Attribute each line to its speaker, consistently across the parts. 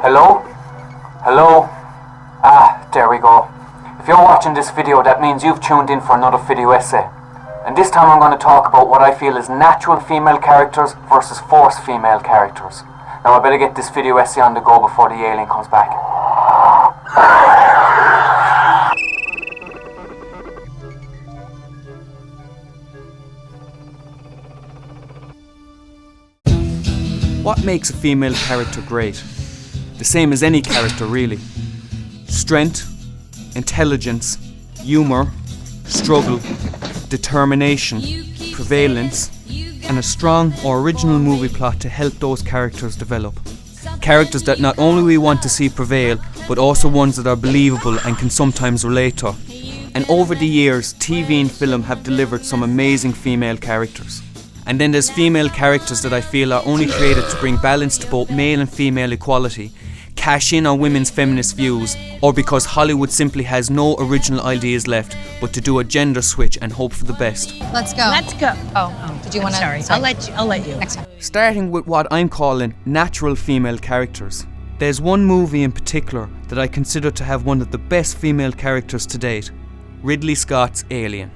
Speaker 1: Hello? Hello? Ah, there we go. If you're watching this video, that means you've tuned in for another video essay. And this time I'm going to talk about what I feel is natural female characters versus forced female characters. Now I better get this video essay on the go before the alien comes back. What makes a female character great? The same as any character, really. Strength, intelligence, humour, struggle, determination, prevalence, and a strong or original movie plot to help those characters develop. Characters that not only we want to see prevail, but also ones that are believable and can sometimes relate to. And over the years, TV and film have delivered some amazing female characters. And then there's female characters that I feel are only created to bring balance to both male and female equality, cash in on women's feminist views, or because Hollywood simply has no original ideas left but to do a gender switch and hope for the best.
Speaker 2: Let's go.
Speaker 3: Let's go.
Speaker 2: Oh, did you want to?
Speaker 3: Sorry, I'll let you.
Speaker 2: Next time.
Speaker 1: Starting with what I'm calling natural female characters. There's one movie in particular that I consider to have one of the best female characters to date, Ridley Scott's Alien.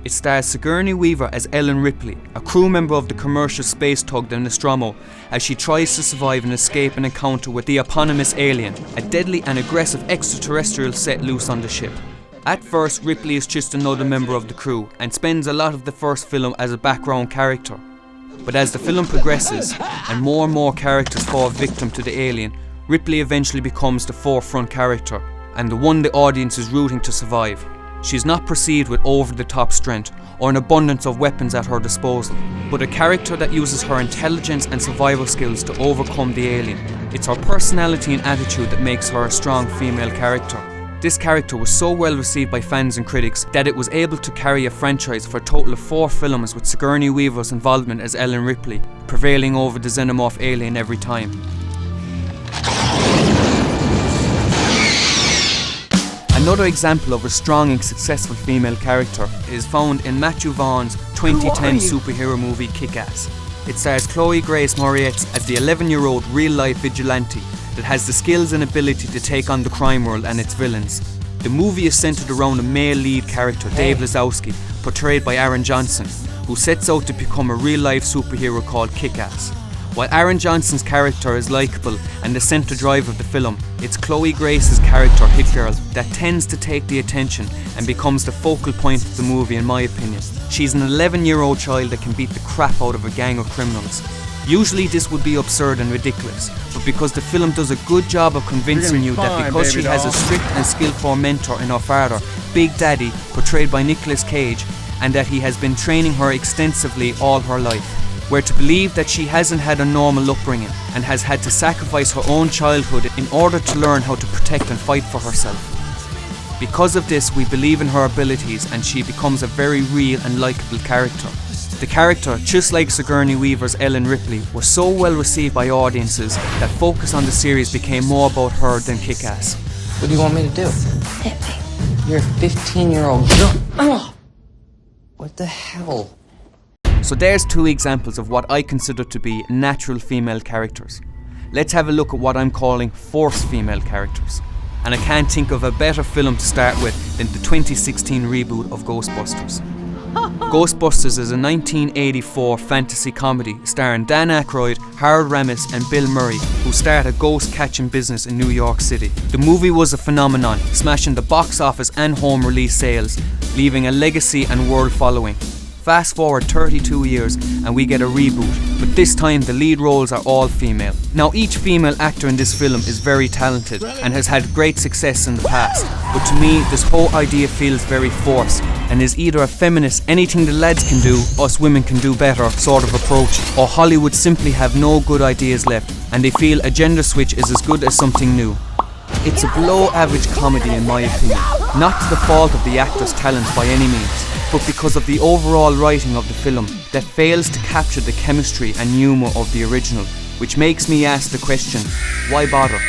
Speaker 1: It stars Sigourney Weaver as Ellen Ripley, a crew member of the commercial space tug the Nostromo, as she tries to survive and escape an encounter with the eponymous alien, a deadly and aggressive extraterrestrial set loose on the ship. At first, Ripley is just another member of the crew and spends a lot of the first film as a background character. But as the film progresses and more characters fall victim to the alien, Ripley eventually becomes the forefront character and the one the audience is rooting to survive. She is not perceived with over-the-top strength or an abundance of weapons at her disposal, but a character that uses her intelligence and survival skills to overcome the alien. It's her personality and attitude that makes her a strong female character. This character was so well received by fans and critics that it was able to carry a franchise for a total of 4 films with Sigourney Weaver's involvement as Ellen Ripley, prevailing over the xenomorph alien every time. Another example of a strong and successful female character is found in Matthew Vaughn's 2010 superhero movie Kick-Ass. It stars Chloe Grace Moretz as the 11-year-old real-life vigilante that has the skills and ability to take on the crime world and its villains. The movie is centered around a male lead character, Dave Lazowski, portrayed by Aaron Johnson, who sets out to become a real-life superhero called Kick-Ass. While Aaron Johnson's character is likeable and the centre drive of the film, it's Chloe Grace's character, Hit Girl, that tends to take the attention and becomes the focal point of the movie in my opinion. She's an 11-year-old child that can beat the crap out of a gang of criminals. Usually this would be absurd and ridiculous, but because the film does a good job of convincing you that because she has a strict and skillful mentor in her father, Big Daddy, portrayed by Nicolas Cage, and that he has been training her extensively all her life. We're to believe that she hasn't had a normal upbringing and has had to sacrifice her own childhood in order to learn how to protect and fight for herself. Because of this, we believe in her abilities and she becomes a very real and likeable character. The character, just like Sigourney Weaver's Ellen Ripley, was so well received by audiences that focus on the series became more about her than Kick-Ass.
Speaker 4: What do you want me to do?
Speaker 2: Hit me.
Speaker 4: You're a 15-year-old girl. What the hell?
Speaker 1: So there's 2 examples of what I consider to be natural female characters. Let's have a look at what I'm calling forced female characters. And I can't think of a better film to start with than the 2016 reboot of Ghostbusters. Ghostbusters is a 1984 fantasy comedy starring Dan Aykroyd, Harold Ramis and Bill Murray, who start a ghost catching business in New York City. The movie was a phenomenon, smashing the box office and home release sales, leaving a legacy and world following. Fast forward 32 years and we get a reboot, but this time the lead roles are all female. Now each female actor in this film is very talented and has had great success in the past, but to me this whole idea feels very forced and is either a feminist anything the lads can do, us women can do better sort of approach, or Hollywood simply have no good ideas left and they feel a gender switch is as good as something new. It's a below average comedy in my opinion, not to the fault of the actor's talent by any means, but because of the overall writing of the film that fails to capture the chemistry and humour of the original, which makes me ask the question, why bother?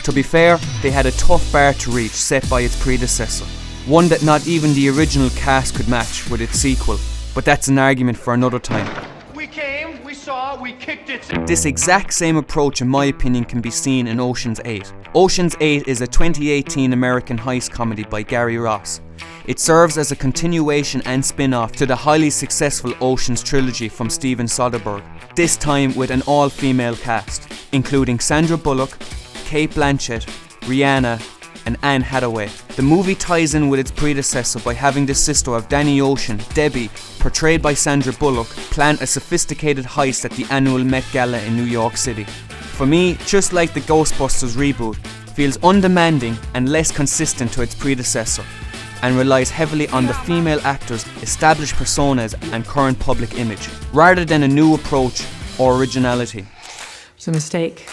Speaker 1: To be fair, they had a tough bar to reach set by its predecessor, one that not even the original cast could match with its sequel, but that's an argument for another time.
Speaker 5: We came, we saw
Speaker 3: saw, we kicked its...
Speaker 1: This exact same approach, in my opinion, can be seen in Ocean's 8. Ocean's 8 is a 2018 American heist comedy by Gary Ross. It serves as a continuation and spin-off to the highly successful Ocean's trilogy from Steven Soderbergh, this time with an all-female cast, including Sandra Bullock, Cate Blanchett, Rihanna, and Anne Hathaway. The movie ties in with its predecessor by having the sister of Danny Ocean, Debbie, portrayed by Sandra Bullock, plan a sophisticated heist at the annual Met Gala in New York City. For me, just like the Ghostbusters reboot, feels undemanding and less consistent to its predecessor, and relies heavily on the female actors' established personas and current public image, rather than a new approach or originality.
Speaker 5: It's a mistake,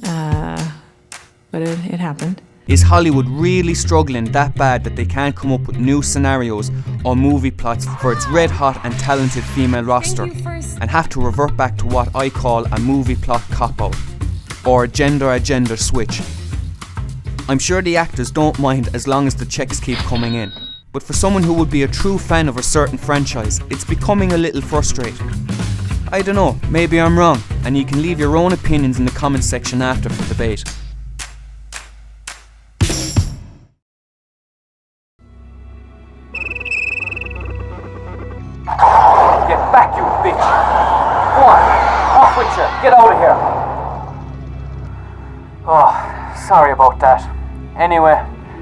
Speaker 5: but it happened.
Speaker 1: Is Hollywood really struggling that bad that they can't come up with new scenarios or movie plots for its red-hot and talented female roster, and have to revert back to what I call a movie plot cop-out, or a gender switch? I'm sure the actors don't mind as long as the checks keep coming in, but for someone who would be a true fan of a certain franchise, it's becoming a little frustrating. I don't know, maybe I'm wrong, and you can leave your own opinions in the comments section after for debate.
Speaker 6: Get back, you bitch! Go on, off with you, get out of here! Oh, sorry about that. Anyway,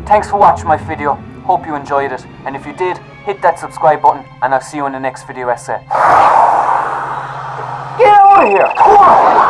Speaker 6: thanks for watching my video, hope you enjoyed it, and if you did, hit that subscribe button, and I'll see you in the next video essay. Get out of here! Go on!